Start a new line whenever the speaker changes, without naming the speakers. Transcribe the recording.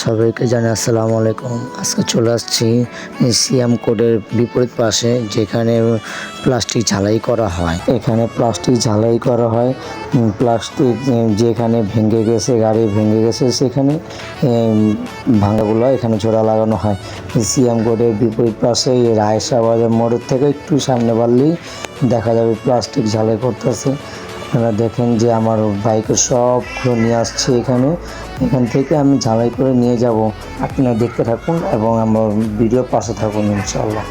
সবাইকে জানাই আসসালামু আলাইকুম। আজকে চলে আসছি সিয়াম কোডের বিপরীত পাশে, যেখানে প্লাস্টিক ঝালাই করা হয়। এখানে প্লাস্টিক ঝালাই করা হয়। প্লাস্টিক যেখানে ভেঙে গেছে, গাড়ি ভেঙে গেছে, সেখানে ভাঙাগুলো এখানে জোড়া লাগানো হয়। সিয়াম কোডের বিপরীত পাশে রায়সা বাজার মোড়ের থেকে একটু সামনে বাড়লেই দেখা যাবে প্লাস্টিক ঝালাই করতেছে। আপনারা দেখেন যে আমার বাইকের সবগুলো নিয়ে আসছে এখান থেকে আমি ঝালাই করে নিয়ে যাব। আপনারা দেখতে থাকুন এবং আমার ভিডিও পাশে থাকুন ইনশাআল্লাহ।